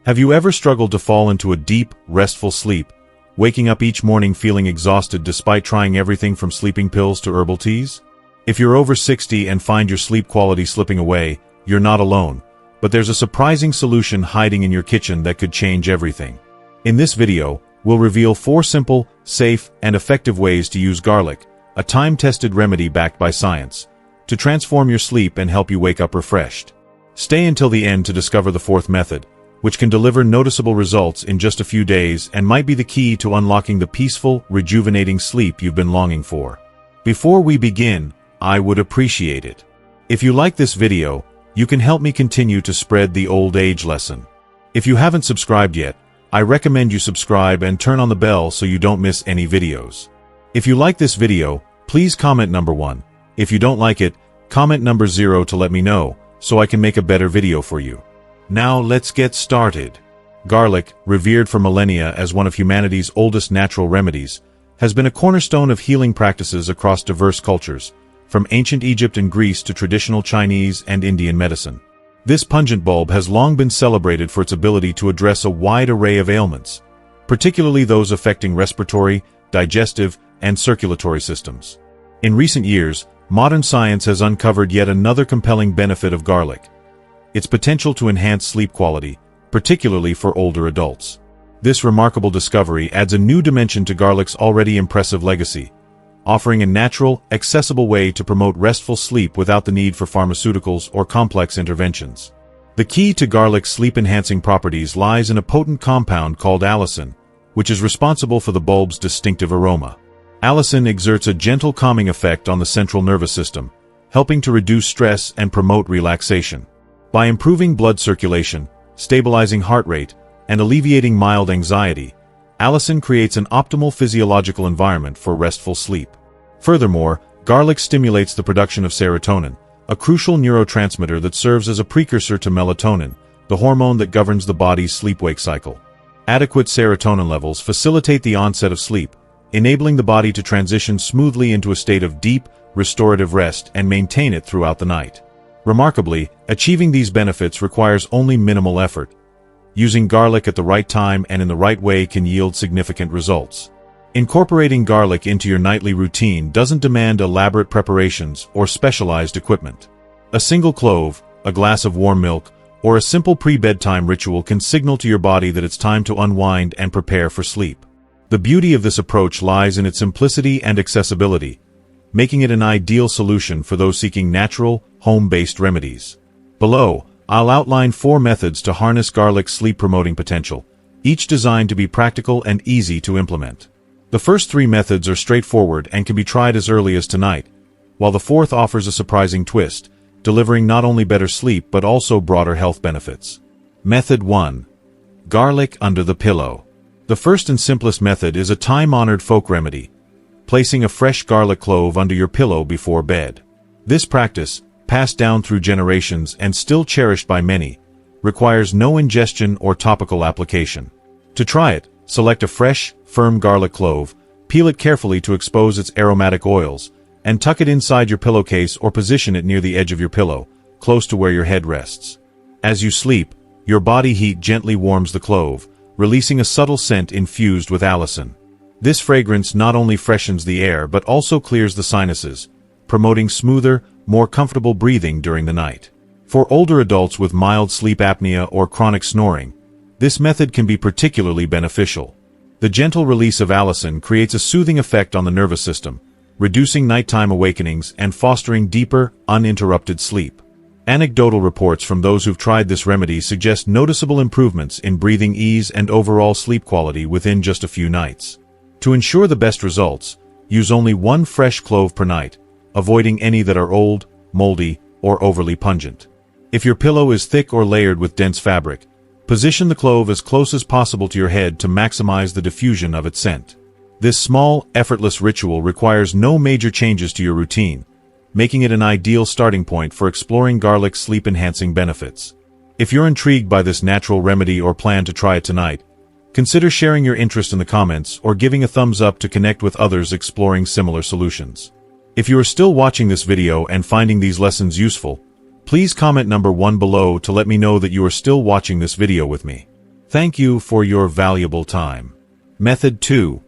Have you ever struggled to fall into a deep, restful sleep, waking up each morning feeling exhausted despite trying everything from sleeping pills to herbal teas? If you're over 60 and find your sleep quality slipping away, you're not alone, but there's a surprising solution hiding in your kitchen that could change everything. In this video, we'll reveal 4 simple, safe, and effective ways to use garlic, a time-tested remedy backed by science, to transform your sleep and help you wake up refreshed. Stay until the end to discover the 4th method, which can deliver noticeable results in just a few days and might be the key to unlocking the peaceful, rejuvenating sleep you've been longing for. Before we begin, I would appreciate it if you like this video. You can help me continue to spread the old age lesson. If you haven't subscribed yet, I recommend you subscribe and turn on the bell so you don't miss any videos. If you like this video, please comment number 1. If you don't like it, comment number 0 to let me know, so I can make a better video for you. Now let's get started. Garlic, revered for millennia as one of humanity's oldest natural remedies, has been a cornerstone of healing practices across diverse cultures, from ancient Egypt and Greece to traditional Chinese and Indian medicine. This pungent bulb has long been celebrated for its ability to address a wide array of ailments, particularly those affecting respiratory, digestive, and circulatory systems. In recent years, modern science has uncovered yet another compelling benefit of garlic: its potential to enhance sleep quality, particularly for older adults. This remarkable discovery adds a new dimension to garlic's already impressive legacy, offering a natural, accessible way to promote restful sleep without the need for pharmaceuticals or complex interventions. The key to garlic's sleep-enhancing properties lies in a potent compound called allicin, which is responsible for the bulb's distinctive aroma. Allicin exerts a gentle calming effect on the central nervous system, helping to reduce stress and promote relaxation. By improving blood circulation, stabilizing heart rate, and alleviating mild anxiety, allicin creates an optimal physiological environment for restful sleep. Furthermore, garlic stimulates the production of serotonin, a crucial neurotransmitter that serves as a precursor to melatonin, the hormone that governs the body's sleep-wake cycle. Adequate serotonin levels facilitate the onset of sleep, enabling the body to transition smoothly into a state of deep, restorative rest and maintain it throughout the night. Remarkably, achieving these benefits requires only minimal effort. Using garlic at the right time and in the right way can yield significant results. Incorporating garlic into your nightly routine doesn't demand elaborate preparations or specialized equipment. A single clove, a glass of warm milk, or a simple pre-bedtime ritual can signal to your body that it's time to unwind and prepare for sleep. The beauty of this approach lies in its simplicity and accessibility, making it an ideal solution for those seeking natural, home-based remedies. Below, I'll outline 4 methods to harness garlic's sleep-promoting potential, each designed to be practical and easy to implement. The first 3 methods are straightforward and can be tried as early as tonight, while the 4th offers a surprising twist, delivering not only better sleep but also broader health benefits. Method 1. Garlic under the pillow. The first and simplest method is a time-honored folk remedy, placing a fresh garlic clove under your pillow before bed. This practice, passed down through generations and still cherished by many, requires no ingestion or topical application. To try it, select a fresh, firm garlic clove, peel it carefully to expose its aromatic oils, and tuck it inside your pillowcase or position it near the edge of your pillow, close to where your head rests. As you sleep, your body heat gently warms the clove, releasing a subtle scent infused with allicin. This fragrance not only freshens the air but also clears the sinuses, promoting smoother, more comfortable breathing during the night. For older adults with mild sleep apnea or chronic snoring, this method can be particularly beneficial. The gentle release of allicin creates a soothing effect on the nervous system, reducing nighttime awakenings and fostering deeper, uninterrupted sleep. Anecdotal reports from those who've tried this remedy suggest noticeable improvements in breathing ease and overall sleep quality within just a few nights. To ensure the best results, use only 1 fresh clove per night, avoiding any that are old, moldy, or overly pungent. If your pillow is thick or layered with dense fabric, position the clove as close as possible to your head to maximize the diffusion of its scent. This small, effortless ritual requires no major changes to your routine, making it an ideal starting point for exploring garlic's sleep-enhancing benefits. If you're intrigued by this natural remedy or plan to try it tonight, consider sharing your interest in the comments or giving a thumbs up to connect with others exploring similar solutions. If you are still watching this video and finding these lessons useful, please comment number 1 below to let me know that you are still watching this video with me. Thank you for your valuable time. Method 2.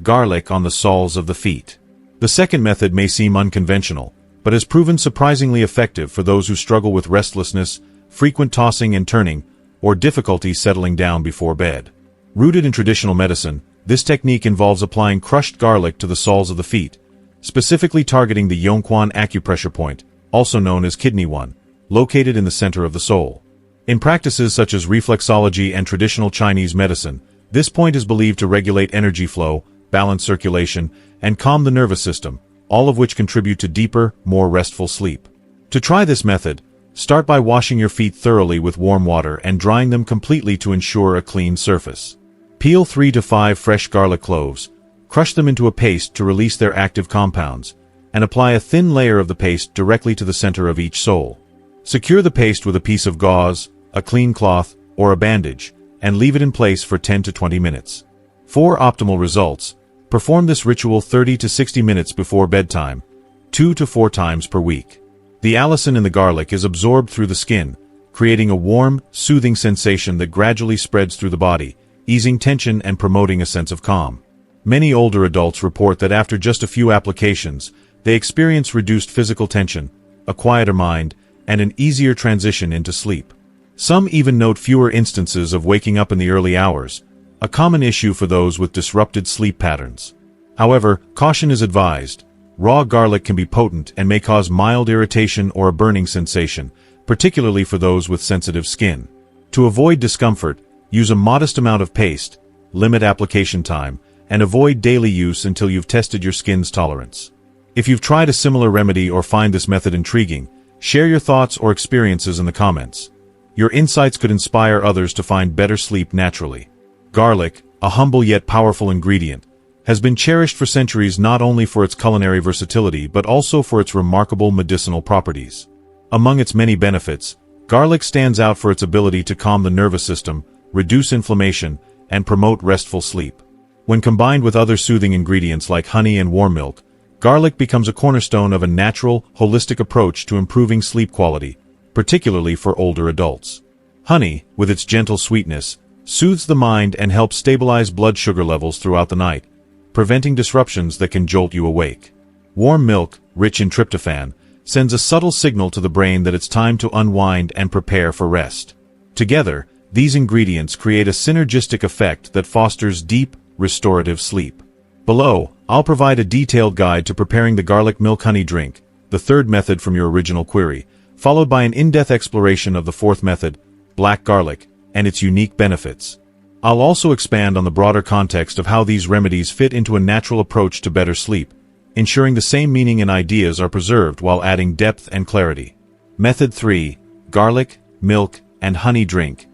Garlic on the soles of the feet. The second method may seem unconventional, but has proven surprisingly effective for those who struggle with restlessness, frequent tossing and turning, or difficulty settling down before bed. Rooted in traditional medicine, this technique involves applying crushed garlic to the soles of the feet, specifically targeting the Yongquan acupressure point, also known as kidney 1, located in the center of the sole. In practices such as reflexology and traditional Chinese medicine, this point is believed to regulate energy flow, balance circulation, and calm the nervous system, all of which contribute to deeper, more restful sleep. To try this method, start by washing your feet thoroughly with warm water and drying them completely to ensure a clean surface. Peel 3 to 5 fresh garlic cloves, crush them into a paste to release their active compounds, and apply a thin layer of the paste directly to the center of each sole. Secure the paste with a piece of gauze, a clean cloth, or a bandage, and leave it in place for 10 to 20 minutes. For optimal results, perform this ritual 30 to 60 minutes before bedtime, 2 to 4 times per week. The allicin in the garlic is absorbed through the skin, creating a warm, soothing sensation that gradually spreads through the body, easing tension and promoting a sense of calm. Many older adults report that after just a few applications, they experience reduced physical tension, a quieter mind, and an easier transition into sleep. Some even note fewer instances of waking up in the early hours, a common issue for those with disrupted sleep patterns. However, caution is advised. Raw garlic can be potent and may cause mild irritation or a burning sensation, particularly for those with sensitive skin. To avoid discomfort, use a modest amount of paste, limit application time, and avoid daily use until you've tested your skin's tolerance. If you've tried a similar remedy or find this method intriguing, share your thoughts or experiences in the comments. Your insights could inspire others to find better sleep naturally. Garlic, a humble yet powerful ingredient, has been cherished for centuries not only for its culinary versatility but also for its remarkable medicinal properties. Among its many benefits, garlic stands out for its ability to calm the nervous system, reduce inflammation, and promote restful sleep. When combined with other soothing ingredients like honey and warm milk, garlic becomes a cornerstone of a natural, holistic approach to improving sleep quality, particularly for older adults. Honey, with its gentle sweetness, soothes the mind and helps stabilize blood sugar levels throughout the night, preventing disruptions that can jolt you awake. Warm milk, rich in tryptophan, sends a subtle signal to the brain that it's time to unwind and prepare for rest. Together, these ingredients create a synergistic effect that fosters deep, restorative sleep. Below, I'll provide a detailed guide to preparing the garlic milk honey drink, the third method from your original query, followed by an in-depth exploration of the fourth method, black garlic, and its unique benefits. I'll also expand on the broader context of how these remedies fit into a natural approach to better sleep, ensuring the same meaning and ideas are preserved while adding depth and clarity. Method 3. Garlic, milk, and honey drink.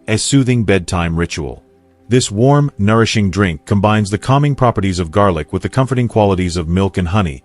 A soothing bedtime ritual. This warm, nourishing drink combines the calming properties of garlic with the comforting qualities of milk and honey,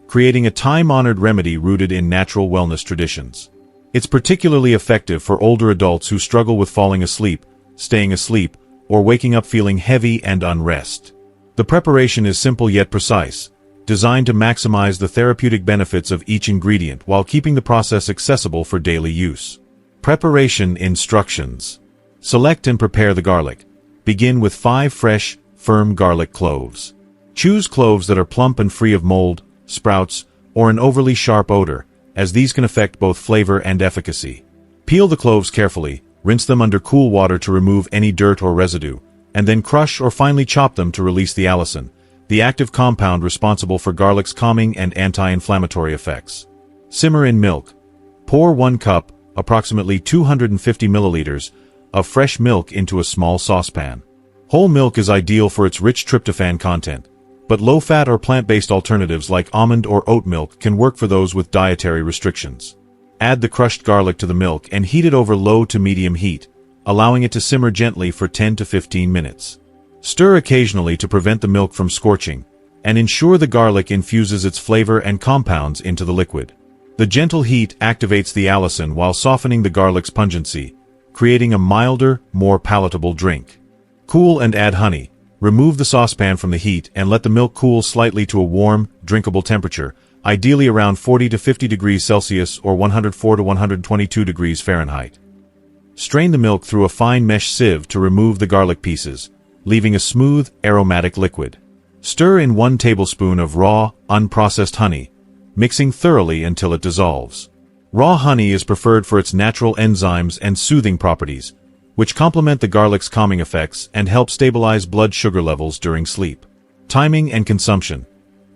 creating a time-honored remedy rooted in natural wellness traditions. It's particularly effective for older adults who struggle with falling asleep, staying asleep, or waking up feeling heavy and unrest. The preparation is simple yet precise, designed to maximize the therapeutic benefits of each ingredient while keeping the process accessible for daily use. Preparation instructions. Select and prepare the garlic. Begin with 5 fresh, firm garlic cloves. Choose cloves that are plump and free of mold, sprouts, or an overly sharp odor, as these can affect both flavor and efficacy. Peel the cloves carefully, rinse them under cool water to remove any dirt or residue, and then crush or finely chop them to release the allicin, the active compound responsible for garlic's calming and anti-inflammatory effects. Simmer in milk. Pour 1 cup, approximately 250 milliliters, of fresh milk into a small saucepan. Whole milk is ideal for its rich tryptophan content, but low-fat or plant-based alternatives like almond or oat milk can work for those with dietary restrictions. Add the crushed garlic to the milk and heat it over low to medium heat, allowing it to simmer gently for 10 to 15 minutes. Stir occasionally to prevent the milk from scorching, and ensure the garlic infuses its flavor and compounds into the liquid. The gentle heat activates the allicin while softening the garlic's pungency, creating a milder, more palatable drink. Cool and add honey. Remove the saucepan from the heat and let the milk cool slightly to a warm, drinkable temperature, ideally around 40 to 50 degrees Celsius or 104 to 122 degrees Fahrenheit. Strain the milk through a fine mesh sieve to remove the garlic pieces, leaving a smooth, aromatic liquid. Stir in 1 tablespoon of raw, unprocessed honey, mixing thoroughly until it dissolves. Raw honey is preferred for its natural enzymes and soothing properties, which complement the garlic's calming effects and help stabilize blood sugar levels during sleep. Timing and consumption.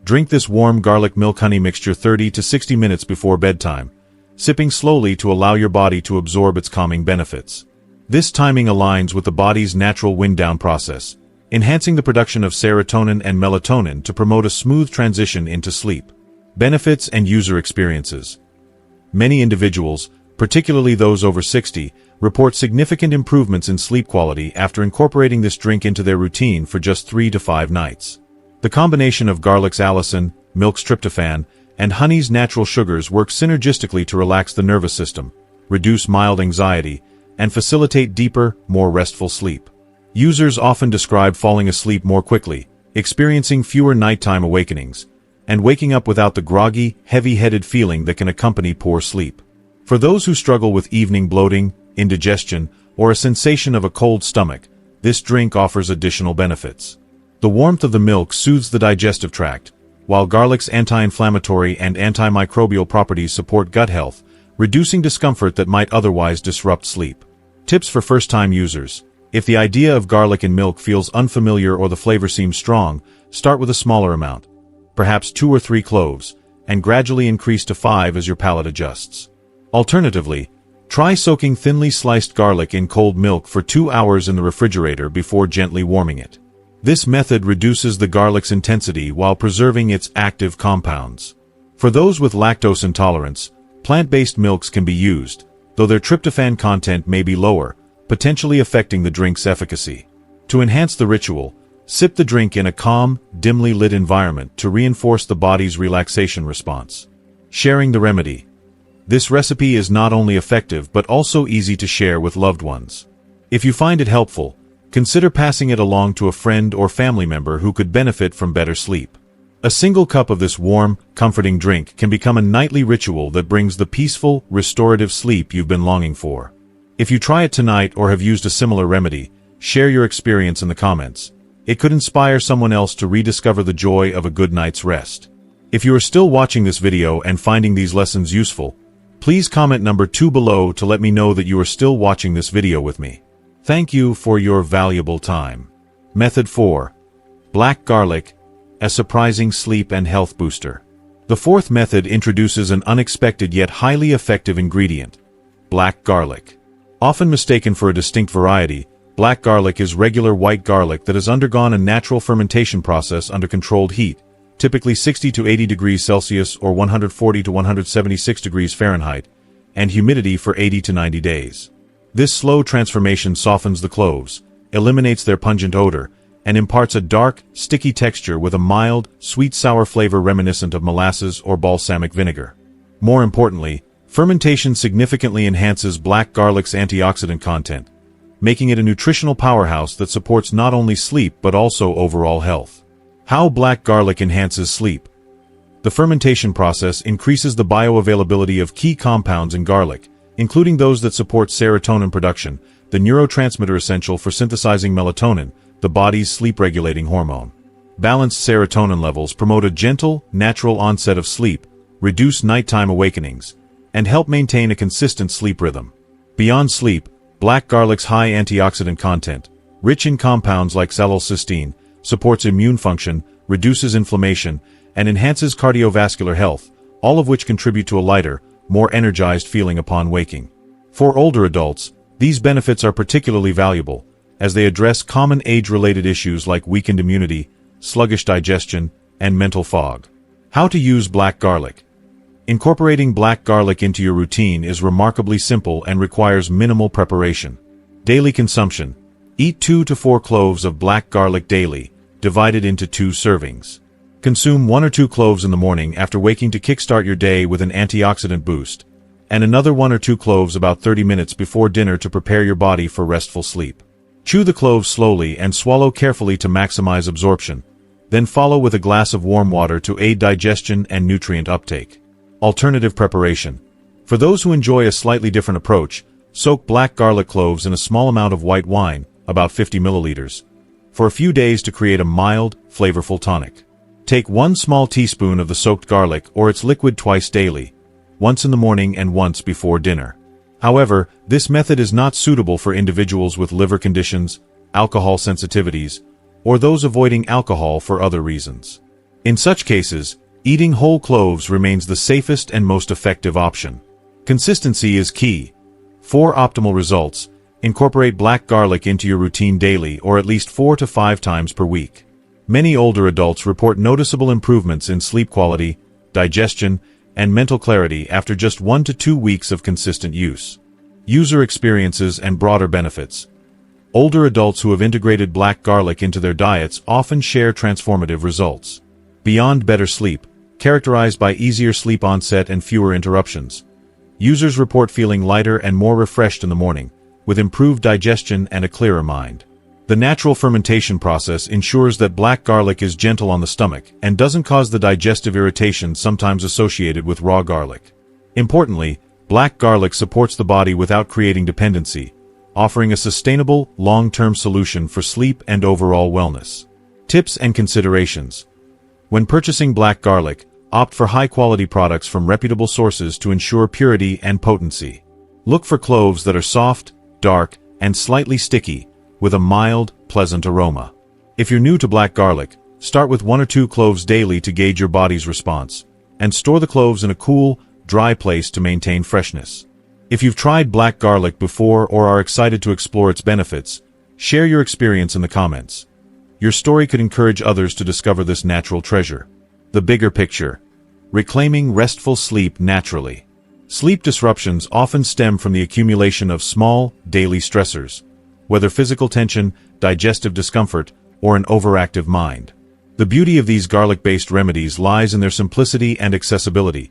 Drink this warm garlic milk honey mixture 30 to 60 minutes before bedtime, sipping slowly to allow your body to absorb its calming benefits. This timing aligns with the body's natural wind-down process, enhancing the production of serotonin and melatonin to promote a smooth transition into sleep. Benefits and user experiences. Many individuals, particularly those over 60, report significant improvements in sleep quality after incorporating this drink into their routine for just 3 to 5 nights. The combination of garlic's allicin, milk's tryptophan, and honey's natural sugars work synergistically to relax the nervous system, reduce mild anxiety, and facilitate deeper, more restful sleep. Users often describe falling asleep more quickly, experiencing fewer nighttime awakenings, and waking up without the groggy, heavy-headed feeling that can accompany poor sleep. For those who struggle with evening bloating, indigestion, or a sensation of a cold stomach, this drink offers additional benefits. The warmth of the milk soothes the digestive tract, while garlic's anti-inflammatory and antimicrobial properties support gut health, reducing discomfort that might otherwise disrupt sleep. Tips for first-time users. If the idea of garlic in milk feels unfamiliar or the flavor seems strong, start with a smaller amount, perhaps 2 or 3 cloves, and gradually increase to 5 as your palate adjusts. Alternatively, try soaking thinly sliced garlic in cold milk for 2 hours in the refrigerator before gently warming it. This method reduces the garlic's intensity while preserving its active compounds. For those with lactose intolerance, plant-based milks can be used, though their tryptophan content may be lower, potentially affecting the drink's efficacy. To enhance the ritual, sip the drink in a calm, dimly lit environment to reinforce the body's relaxation response. Sharing the remedy. This recipe is not only effective but also easy to share with loved ones. If you find it helpful, consider passing it along to a friend or family member who could benefit from better sleep. A single cup of this warm, comforting drink can become a nightly ritual that brings the peaceful, restorative sleep you've been longing for. If you try it tonight or have used a similar remedy, share your experience in the comments. It could inspire someone else to rediscover the joy of a good night's rest. If you are still watching this video and finding these lessons useful, please comment number 2 below to let me know that you are still watching this video with me. Thank you for your valuable time. Method 4. Black garlic, a surprising sleep and health booster. The 4th method introduces an unexpected yet highly effective ingredient, black garlic. Often mistaken for a distinct variety, black garlic is regular white garlic that has undergone a natural fermentation process under controlled heat, typically 60 to 80 degrees Celsius or 140 to 176 degrees Fahrenheit, and humidity for 80 to 90 days. This slow transformation softens the cloves, eliminates their pungent odor, and imparts a dark, sticky texture with a mild, sweet-sour flavor reminiscent of molasses or balsamic vinegar. More importantly, fermentation significantly enhances black garlic's antioxidant content, making it a nutritional powerhouse that supports not only sleep but also overall health. How black garlic enhances sleep. The fermentation process increases the bioavailability of key compounds in garlic, including those that support serotonin production, the neurotransmitter essential for synthesizing melatonin, the body's sleep-regulating hormone. Balanced serotonin levels promote a gentle, natural onset of sleep, reduce nighttime awakenings, and help maintain a consistent sleep rhythm. Beyond sleep, black garlic's high antioxidant content, rich in compounds like acetylcysteine, supports immune function, reduces inflammation, and enhances cardiovascular health, all of which contribute to a lighter, more energized feeling upon waking. For older adults, these benefits are particularly valuable, as they address common age-related issues like weakened immunity, sluggish digestion, and mental fog. How to use black garlic. Incorporating black garlic into your routine is remarkably simple and requires minimal preparation. Daily consumption. Eat 2 to 4 cloves of black garlic daily, divided into 2 servings. Consume 1 or 2 cloves in the morning after waking to kickstart your day with an antioxidant boost, and another 1 or 2 cloves about 30 minutes before dinner to prepare your body for restful sleep. Chew the cloves slowly and swallow carefully to maximize absorption, then follow with a glass of warm water to aid digestion and nutrient uptake. Alternative preparation. For those who enjoy a slightly different approach, Soak black garlic cloves in a small amount of white wine, about 50 milliliters, for a few days to create a mild, flavorful tonic. Take 1 small teaspoon of the soaked garlic or its liquid twice daily, once in the morning and once before dinner. However, this method is not suitable for individuals with liver conditions, alcohol sensitivities, or those avoiding alcohol for other reasons. In such cases, eating whole cloves remains the safest and most effective option. Consistency is key. For optimal results, incorporate black garlic into your routine daily or at least 4 to 5 times per week. Many older adults report noticeable improvements in sleep quality, digestion, and mental clarity after just 1 to 2 weeks of consistent use. User experiences and broader benefits. Older adults who have integrated black garlic into their diets often share transformative results. Beyond better sleep, characterized by easier sleep onset and fewer interruptions, users report feeling lighter and more refreshed in the morning, with improved digestion and a clearer mind. The natural fermentation process ensures that black garlic is gentle on the stomach and doesn't cause the digestive irritation sometimes associated with raw garlic. Importantly, black garlic supports the body without creating dependency, offering a sustainable, long-term solution for sleep and overall wellness. Tips and considerations. When purchasing black garlic, opt for high-quality products from reputable sources to ensure purity and potency. Look for cloves that are soft, dark, and slightly sticky, with a mild, pleasant aroma. If you're new to black garlic, start with 1 or 2 cloves daily to gauge your body's response, and store the cloves in a cool, dry place to maintain freshness. If you've tried black garlic before or are excited to explore its benefits, share your experience in the comments. Your story could encourage others to discover this natural treasure. The bigger picture. Reclaiming restful sleep naturally. Sleep disruptions often stem from the accumulation of small, daily stressors, whether physical tension, digestive discomfort, or an overactive mind. The beauty of these garlic-based remedies lies in their simplicity and accessibility,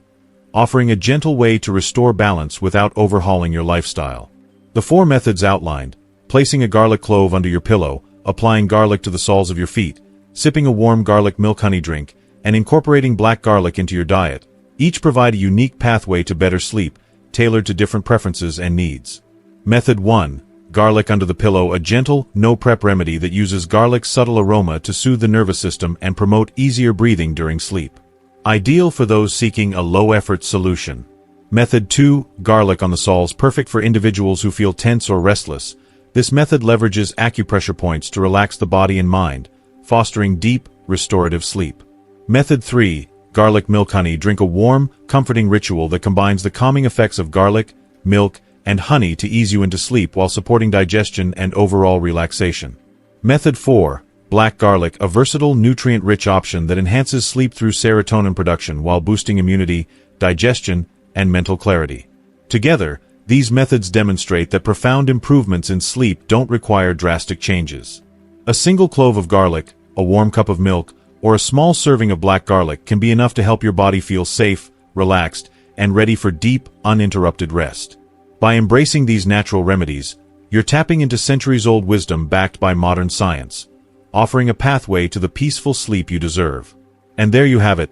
offering a gentle way to restore balance without overhauling your lifestyle. The 4 methods outlined: placing a garlic clove under your pillow, applying garlic to the soles of your feet, sipping a warm garlic milk honey drink, and incorporating black garlic into your diet, each provide a unique pathway to better sleep, tailored to different preferences and needs. Method 1. Garlic under the pillow, a gentle, no-prep remedy that uses garlic's subtle aroma to soothe the nervous system and promote easier breathing during sleep. Ideal for those seeking a low-effort solution. Method 2. Garlic on the soles, perfect for individuals who feel tense or restless. This method leverages acupressure points to relax the body and mind, fostering deep, restorative sleep. Method 3. Garlic milk honey, drink a warm, comforting ritual that combines the calming effects of garlic, milk, and honey to ease you into sleep while supporting digestion and overall relaxation. Method 4. Black garlic, a versatile, nutrient-rich option that enhances sleep through serotonin production while boosting immunity, digestion, and mental clarity. Together, these methods demonstrate that profound improvements in sleep don't require drastic changes. A single clove of garlic, a warm cup of milk, or a small serving of black garlic can be enough to help your body feel safe, relaxed, and ready for deep, uninterrupted rest. By embracing these natural remedies, you're tapping into centuries-old wisdom backed by modern science, offering a pathway to the peaceful sleep you deserve. And there you have it.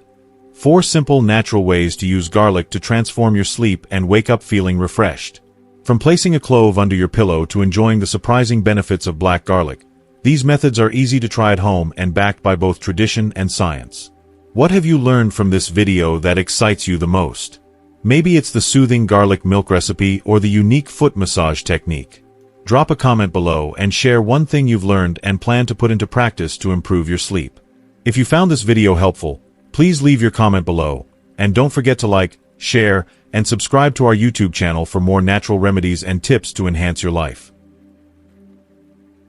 4 simple, natural ways to use garlic to transform your sleep and wake up feeling refreshed. From placing a clove under your pillow to enjoying the surprising benefits of black garlic, these methods are easy to try at home and backed by both tradition and science. What have you learned from this video that excites you the most? Maybe it's the soothing garlic milk recipe or the unique foot massage technique. Drop a comment below and share one thing you've learned and plan to put into practice to improve your sleep. If you found this video helpful, please leave your comment below, and don't forget to like, share, and subscribe to our YouTube channel for more natural remedies and tips to enhance your life.